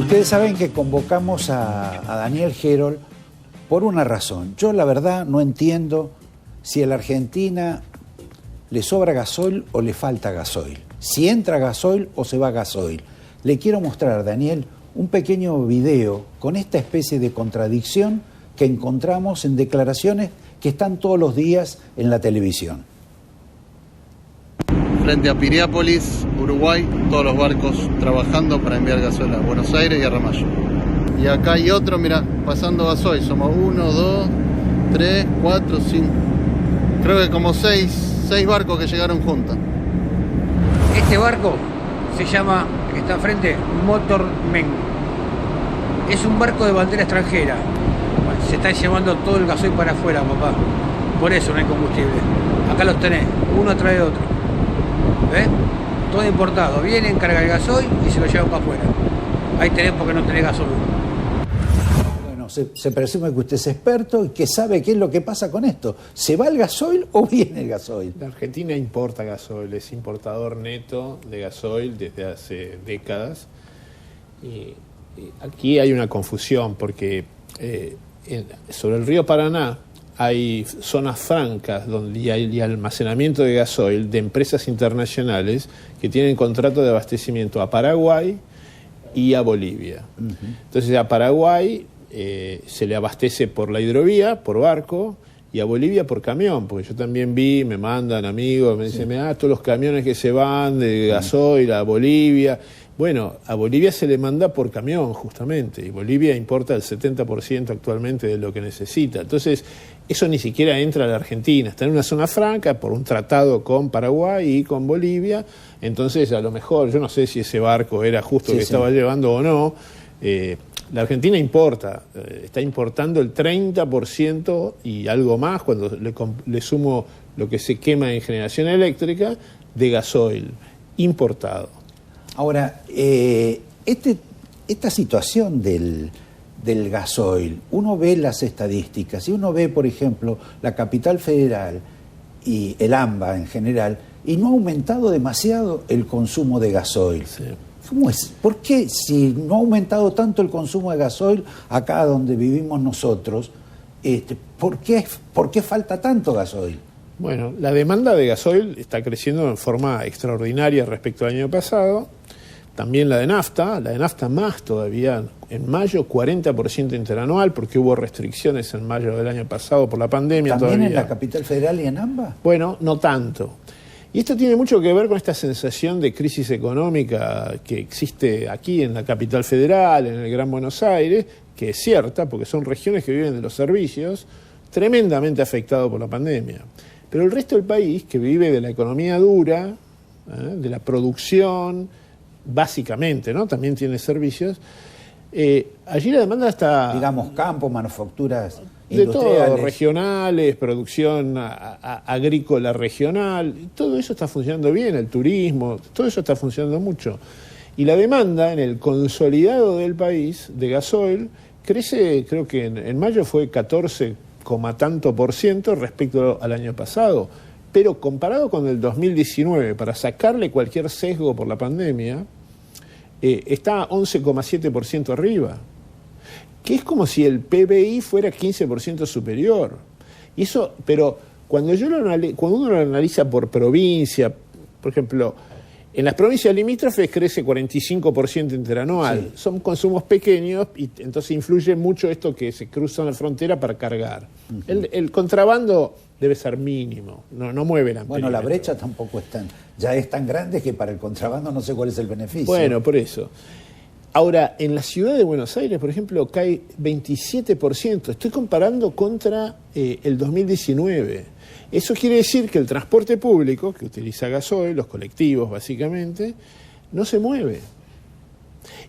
Ustedes saben que convocamos a Daniel Gerold por una razón. Yo la verdad no entiendo si a la Argentina le sobra gasoil o le falta gasoil. Si entra gasoil o se va gasoil. Le quiero mostrar, Daniel, un pequeño video con esta especie de contradicción que encontramos en declaraciones que están todos los días en la televisión. Frente a Piriápolis, Uruguay, todos los barcos trabajando para enviar gasoil a Buenos Aires y a Ramallo. Y acá hay otro, mira, pasando gasoil. Somos 1, 2, 3, 4, 5. Creo que como 6 barcos que llegaron juntos. Este barco se llama, el que está enfrente, Motormen. Es un barco de bandera extranjera. Se está llevando todo el gasoil para afuera, papá. Por eso no hay combustible. Acá los tenés, uno atrás de otro. ¿Ves? Todo importado. Vienen, cargan el gasoil y se lo llevan para afuera. Ahí tenés porque no tenés gasoil. Bueno, se presume que usted es experto y que sabe qué es lo que pasa con esto. ¿Se va el gasoil o viene el gasoil? La Argentina importa gasoil, es importador neto de gasoil desde hace décadas. Y aquí hay una confusión porque sobre el río Paraná hay zonas francas donde hay almacenamiento de gasoil de empresas internacionales que tienen contrato de abastecimiento a Paraguay y a Bolivia. Entonces a Paraguay se le abastece por la hidrovía, por barco, y a Bolivia por camión, porque yo también vi, me mandan amigos, me dicen, todos los camiones que se van de gasoil a Bolivia. Bueno, a Bolivia se le manda por camión, justamente, y Bolivia importa el 70% actualmente de lo que necesita. Entonces, eso ni siquiera entra a la Argentina. Está en una zona franca por un tratado con Paraguay y con Bolivia. Entonces, a lo mejor, yo no sé si ese barco era justo que estaba llevando o no. La Argentina importa, está importando el 30% y algo más, cuando le sumo lo que se quema en generación eléctrica, de gasoil importado. Ahora, esta situación del gasoil, uno ve las estadísticas y uno ve, por ejemplo, la Capital Federal y el AMBA en general, y no ha aumentado demasiado el consumo de gasoil. Sí. ¿Cómo es? ¿Por qué, si no ha aumentado tanto el consumo de gasoil acá donde vivimos nosotros, ¿por qué falta tanto gasoil? Bueno, la demanda de gasoil está creciendo en forma extraordinaria respecto al año pasado. También la de nafta más todavía. En mayo 40% interanual, porque hubo restricciones en mayo del año pasado por la pandemia. ¿También todavía en la Capital Federal y en AMBA? Bueno, no tanto. Y esto tiene mucho que ver con esta sensación de crisis económica que existe aquí en la Capital Federal, en el Gran Buenos Aires, que es cierta, porque son regiones que viven de los servicios, tremendamente afectados por la pandemia. Pero el resto del país, que vive de la economía dura, de la producción, básicamente, ¿no? También tiene servicios. Allí la demanda está... Digamos, campo, manufacturas de industriales. todo, regionales, producción agrícola regional, todo eso está funcionando bien, el turismo, todo eso está funcionando mucho. Y la demanda en el consolidado del país de gasoil crece, creo que en mayo fue 14, tanto por ciento respecto al año pasado. Pero comparado con el 2019, para sacarle cualquier sesgo por la pandemia, está 11,7% arriba, que es como si el PBI fuera 15% superior. Y eso, pero cuando uno lo analiza por provincia, por ejemplo, en las provincias limítrofes crece 45% interanual. Sí. Son consumos pequeños y entonces influye mucho esto que se cruzan la frontera para cargar. El contrabando debe ser mínimo, no mueve la Bueno, la brecha tampoco ya es tan grande que para el contrabando no sé cuál es el beneficio. Bueno, por eso. Ahora, en la ciudad de Buenos Aires, por ejemplo, cae 27%. Estoy comparando contra el 2019. Eso quiere decir que el transporte público, que utiliza gasoil, los colectivos básicamente, no se mueve.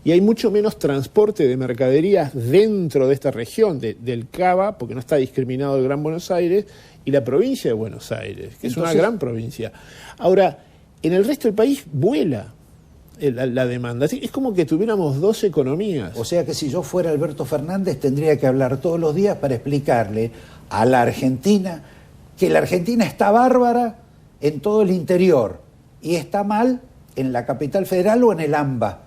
Y hay mucho menos transporte de mercaderías dentro de esta región, del Cava, porque no está discriminado el Gran Buenos Aires, y la provincia de Buenos Aires, que es una gran provincia. Ahora, en el resto del país vuela la demanda. Es como que tuviéramos dos economías. O sea que si yo fuera Alberto Fernández tendría que hablar todos los días para explicarle a la Argentina que la Argentina está bárbara en todo el interior y está mal en la Capital Federal o en el AMBA.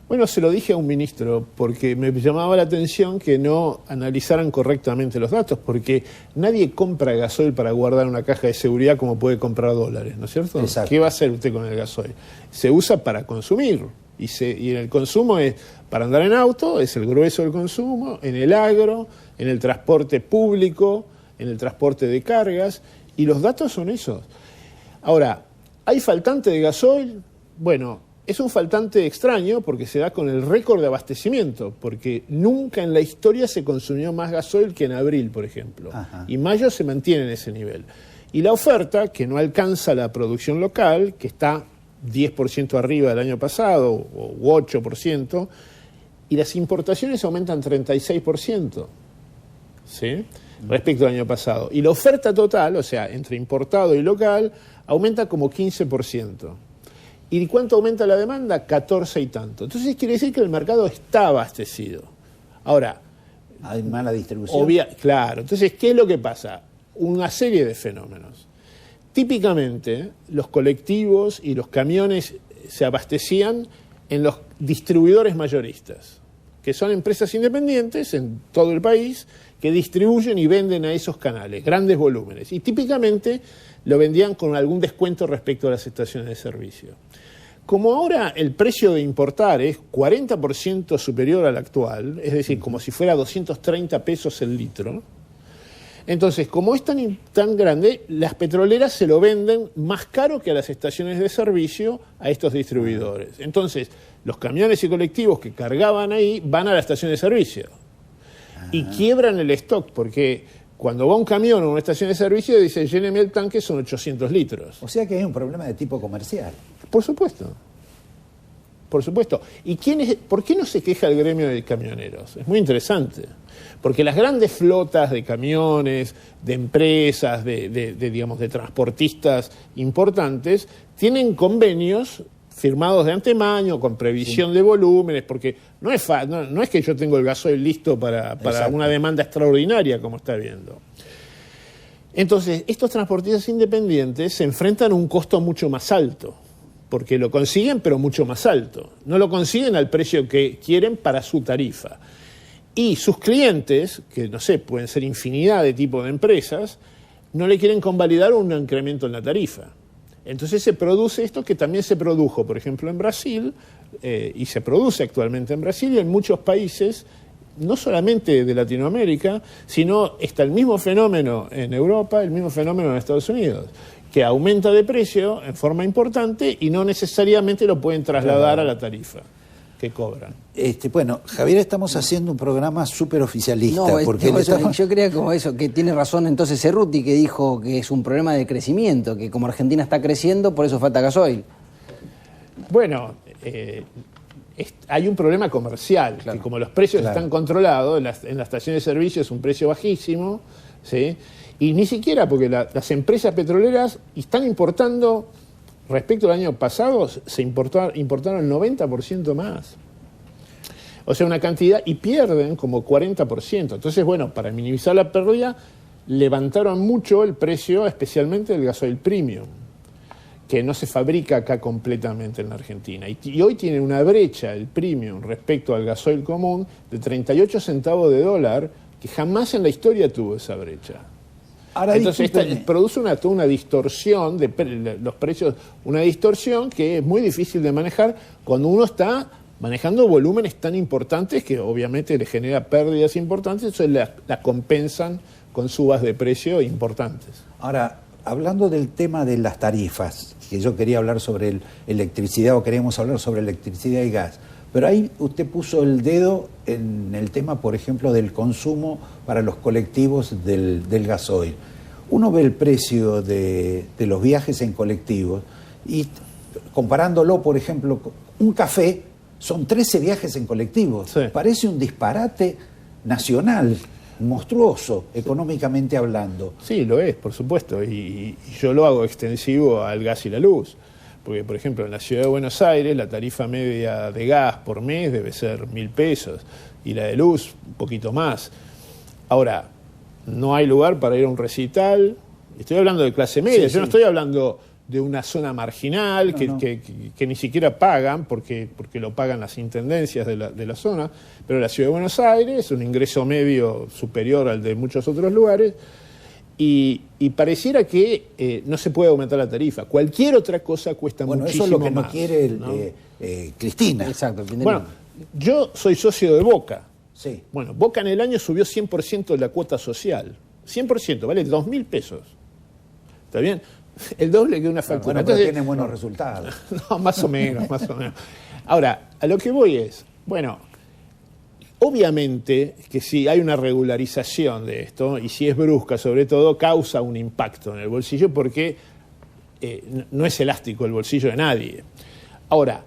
Bueno, se lo dije a un ministro porque me llamaba la atención que no analizaran correctamente los datos, porque nadie compra gasoil para guardar una caja de seguridad como puede comprar dólares, ¿no es cierto? Exacto. ¿Qué va a hacer usted con el gasoil? Se usa para consumir y en el consumo es para andar en auto, es el grueso del consumo, en el agro, en el transporte público, en el transporte de cargas, y los datos son esos. Ahora, ¿hay faltante de gasoil? Bueno, es un faltante extraño porque se da con el récord de abastecimiento, porque nunca en la historia se consumió más gasoil que en abril, por ejemplo. Ajá. Y mayo se mantiene en ese nivel. Y la oferta, que no alcanza la producción local, que está 10% arriba del año pasado, o 8%, y las importaciones aumentan 36%, ¿sí? Respecto al año pasado. Y la oferta total, o sea, entre importado y local, aumenta como 15%. ¿Y cuánto aumenta la demanda? 14 y tanto. Entonces quiere decir que el mercado está abastecido. Ahora, Hay mala distribución. claro. Entonces, ¿qué es lo que pasa? Una serie de fenómenos. Típicamente, los colectivos y los camiones se abastecían en los distribuidores mayoristas, que son empresas independientes en todo el país que distribuyen y venden a esos canales, grandes volúmenes. Y típicamente lo vendían con algún descuento respecto a las estaciones de servicio. Como ahora el precio de importar es 40% superior al actual, es decir, como si fuera 230 pesos el litro, entonces, como es tan grande, las petroleras se lo venden más caro que a las estaciones de servicio a estos distribuidores. Entonces, los camiones y colectivos que cargaban ahí van a la estación de servicio y quiebran el stock, porque cuando va un camión a una estación de servicio dice, lléneme el tanque, son 800 litros. O sea que hay un problema de tipo comercial. Por supuesto. Por supuesto. ¿Y por qué no se queja el gremio de camioneros? Es muy interesante. Porque las grandes flotas de camiones, de empresas, digamos, de transportistas importantes, tienen convenios firmados de antemano, con previsión de volúmenes, porque no es que yo tengo el gasoil listo para una demanda extraordinaria, como está viendo. Entonces, estos transportistas independientes se enfrentan a un costo mucho más alto, porque lo consiguen, pero mucho más alto. No lo consiguen al precio que quieren para su tarifa. Y sus clientes, que no sé, pueden ser infinidad de tipos de empresas, no le quieren convalidar un incremento en la tarifa. Entonces se produce esto que también se produjo, por ejemplo, en Brasil, y se produce actualmente en Brasil y en muchos países, no solamente de Latinoamérica, sino está el mismo fenómeno en Europa, el mismo fenómeno en Estados Unidos, que aumenta de precio en forma importante y no necesariamente lo pueden trasladar a la tarifa que cobran. Bueno, Javier, estamos haciendo un programa súper oficialista. Yo creía como eso, que tiene razón entonces Cerruti, que dijo que es un problema de crecimiento, que como Argentina está creciendo, por eso falta gasoil. Bueno, hay un problema comercial, claro, que como los precios están controlados, en la estación de servicio es un precio bajísimo, ¿sí? Y ni siquiera porque las empresas petroleras están importando. Respecto al año pasado, se importaron el 90% más. O sea, una cantidad, y pierden como 40%. Entonces, bueno, para minimizar la pérdida, levantaron mucho el precio, especialmente del gasoil premium, que no se fabrica acá completamente en la Argentina. Y hoy tiene una brecha, el premium, respecto al gasoil común, de 38 centavos de dólar, que jamás en la historia tuvo esa brecha. Ahora, entonces produce una distorsión de los precios, una distorsión que es muy difícil de manejar cuando uno está manejando volúmenes tan importantes que obviamente le genera pérdidas importantes, entonces la compensan con subas de precio importantes. Ahora, hablando del tema de las tarifas, que yo quería hablar sobre electricidad, o queríamos hablar sobre electricidad y gas, pero ahí usted puso el dedo en el tema, por ejemplo, del consumo para los colectivos del gasoil. Uno ve el precio de los viajes en colectivos y comparándolo, por ejemplo, un café, son 13 viajes en colectivos. Sí. Parece un disparate nacional, monstruoso, económicamente hablando. Sí, lo es, por supuesto, y yo lo hago extensivo al gas y la luz. Porque, por ejemplo, en la ciudad de Buenos Aires la tarifa media de gas por mes debe ser 1.000 pesos y la de luz un poquito más. Ahora, no hay lugar para ir a un recital. Estoy hablando de clase media, yo no estoy hablando de una zona marginal que ni siquiera pagan, porque lo pagan las intendencias de la zona, pero la Ciudad de Buenos Aires, un ingreso medio superior al de muchos otros lugares, y pareciera que no se puede aumentar la tarifa. Cualquier otra cosa cuesta muchísimo más. Eso es lo que no más, quiere ¿no? Cristina. Exacto. Bueno, yo soy socio de Boca. Sí. Bueno, Boca en el año subió 100% la cuota social. 100%, vale 2.000 pesos. ¿Está bien? El doble que una factura. Bueno, pero tiene buenos resultados. No, más o menos. Ahora, a lo que voy es, bueno, obviamente que si hay una regularización de esto, y si es brusca sobre todo, causa un impacto en el bolsillo porque no es elástico el bolsillo de nadie. Ahora,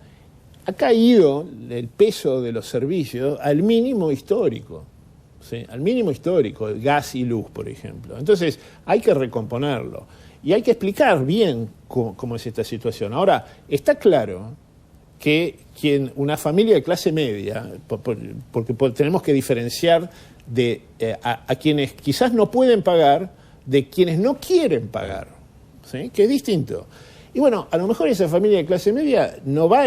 ha caído el peso de los servicios al mínimo histórico. ¿Sí? Al mínimo histórico, el gas y luz, por ejemplo. Entonces, hay que recomponerlo. Y hay que explicar bien cómo es esta situación. Ahora, está claro que una familia de clase media, porque tenemos que diferenciar a quienes quizás no pueden pagar de quienes no quieren pagar, ¿sí? Que es distinto. Y bueno, a lo mejor esa familia de clase media no va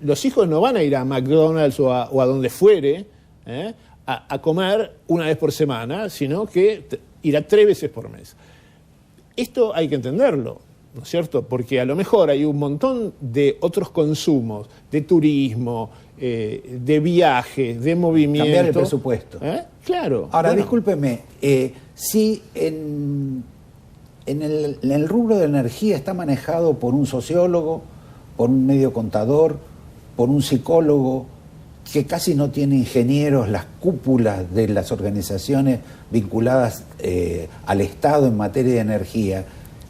los hijos no van a ir a McDonald's o a donde fuere a comer una vez por semana, sino que irá 3 veces por mes. Esto hay que entenderlo, ¿no es cierto? Porque a lo mejor hay un montón de otros consumos, de turismo, de viajes, de movimiento. Cambiar el presupuesto. Claro. Ahora, bueno. discúlpeme, si en el rubro de energía está manejado por un sociólogo, por un medio contador, por un psicólogo, que casi no tiene ingenieros, las cúpulas de las organizaciones vinculadas al Estado en materia de energía,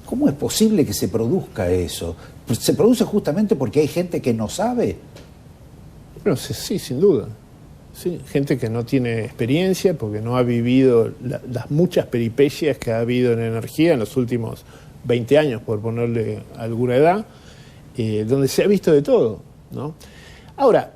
¿cómo es posible que se produzca eso? ¿Se produce justamente porque hay gente que no sabe? Bueno, sí, sin duda. Sí, gente que no tiene experiencia porque no ha vivido las muchas peripecias que ha habido en energía en los últimos 20 años, por ponerle alguna edad, donde se ha visto de todo, ¿no? Ahora,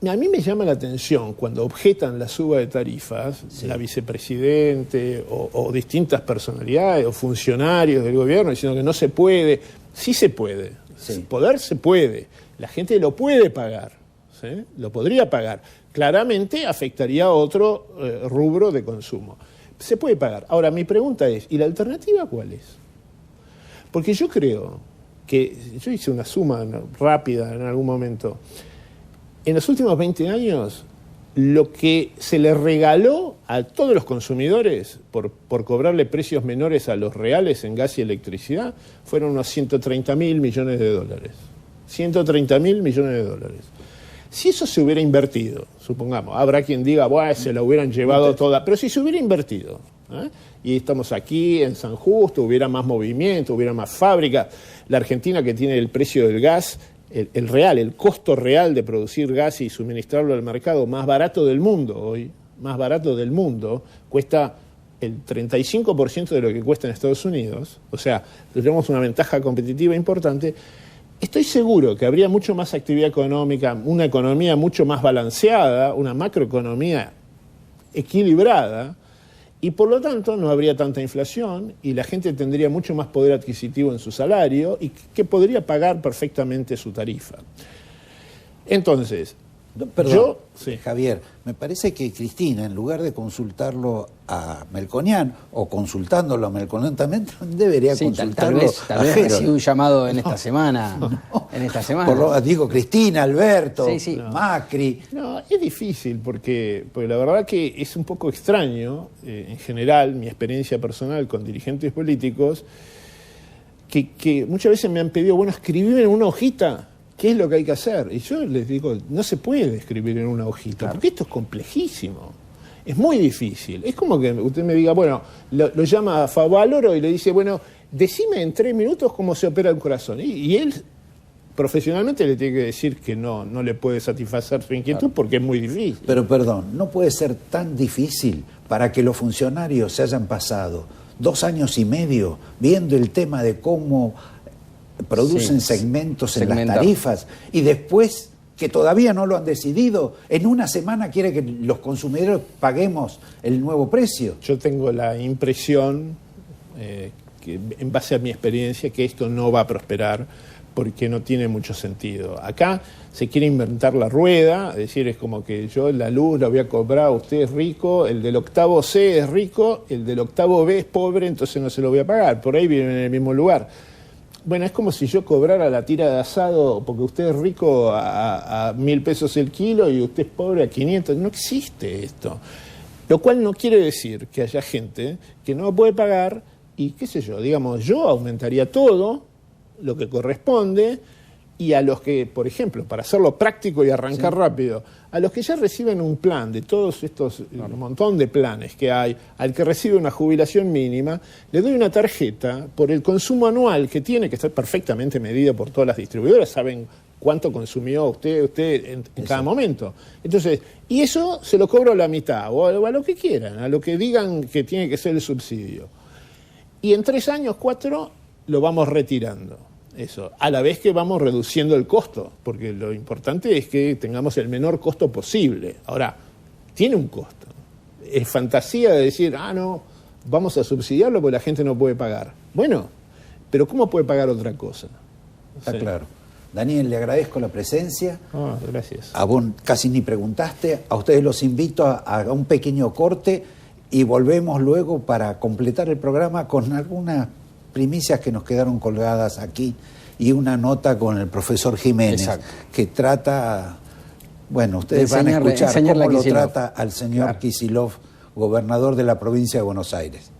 a mí me llama la atención cuando objetan la suba de tarifas, sí, la vicepresidente o distintas personalidades o funcionarios del gobierno diciendo que no se puede. Sí se puede. Sí. Poder se puede. La gente lo puede pagar. ¿Sí? Lo podría pagar. Claramente afectaría a otro rubro de consumo. Se puede pagar. Ahora, mi pregunta es, ¿y la alternativa cuál es? Porque yo creo que, yo hice una suma rápida en algún momento, en los últimos 20 años, lo que se le regaló a todos los consumidores por cobrarle precios menores a los reales en gas y electricidad fueron unos 130.000 millones de dólares. 130.000 millones de dólares. Si eso se hubiera invertido, supongamos, habrá quien diga, bueno, se la hubieran llevado toda, pero si se hubiera invertido, y estamos aquí en San Justo, hubiera más movimiento, hubiera más fábricas, la Argentina que tiene el precio del gas, el real, el costo real de producir gas y suministrarlo al mercado más barato del mundo hoy, más barato del mundo, cuesta el 35% de lo que cuesta en Estados Unidos, o sea, tenemos una ventaja competitiva importante. Estoy seguro que habría mucho más actividad económica, una economía mucho más balanceada, una macroeconomía equilibrada, y por lo tanto no habría tanta inflación y la gente tendría mucho más poder adquisitivo en su salario y que podría pagar perfectamente su tarifa. Entonces, perdón, sí. Javier, me parece que Cristina, en lugar de consultarlo a Melconian o consultándolo a Melconian también, debería consultarlo tal vez ha sido un llamado en esta semana. No, en esta semana. Digo, Cristina, Alberto, sí. Macri. No, es difícil porque la verdad que es un poco extraño, en general, mi experiencia personal con dirigentes políticos, que muchas veces me han pedido, bueno, escribime en una hojita qué es lo que hay que hacer. Y yo les digo, no se puede escribir en una hojita, claro, porque esto es complejísimo. Es muy difícil. Es como que usted me diga, bueno, lo llama a Favaloro y le dice, bueno, decime en 3 minutos cómo se opera el corazón. Y él profesionalmente le tiene que decir que no le puede satisfacer su inquietud, claro, porque es muy difícil. Pero perdón, no puede ser tan difícil para que los funcionarios se hayan pasado 2 años y medio viendo el tema de cómo producen segmentos en las tarifas y después, que todavía no lo han decidido, en una semana quiere que los consumidores paguemos el nuevo precio. Yo tengo la impresión que en base a mi experiencia, que esto no va a prosperar porque no tiene mucho sentido. Acá se quiere inventar la rueda, es decir, es como que yo la luz la voy a cobrar, usted es rico, el del octavo C es rico, el del octavo B es pobre, entonces no se lo voy a pagar, por ahí viven en el mismo lugar. Bueno, es como si yo cobrara la tira de asado porque usted es rico a 1.000 pesos el kilo y usted es pobre a 500. No existe esto. Lo cual no quiere decir que haya gente que no puede pagar y, qué sé yo, digamos, yo aumentaría todo lo que corresponde, y a los que, por ejemplo, para hacerlo práctico y arrancar rápido, a los que ya reciben un plan de todos estos, un montón de planes que hay, al que recibe una jubilación mínima, le doy una tarjeta por el consumo anual que tiene, que está perfectamente medido por todas las distribuidoras, saben cuánto consumió usted en cada momento. Entonces, y eso se lo cobro a la mitad, o a lo que quieran, a lo que digan que tiene que ser el subsidio. Y en 3 años, 4, lo vamos retirando. Eso, a la vez que vamos reduciendo el costo, porque lo importante es que tengamos el menor costo posible. Ahora, tiene un costo. Es fantasía de decir, no, vamos a subsidiarlo porque la gente no puede pagar. Bueno, pero ¿cómo puede pagar otra cosa? Está claro. Daniel, le agradezco la presencia. Gracias. A vos casi ni preguntaste. A ustedes los invito a un pequeño corte y volvemos luego para completar el programa con algunas primicias que nos quedaron colgadas aquí y una nota con el profesor Jiménez. Exacto. Que trata, bueno, ustedes van a escuchar cómo lo trata al señor Kicillof, gobernador de la provincia de Buenos Aires.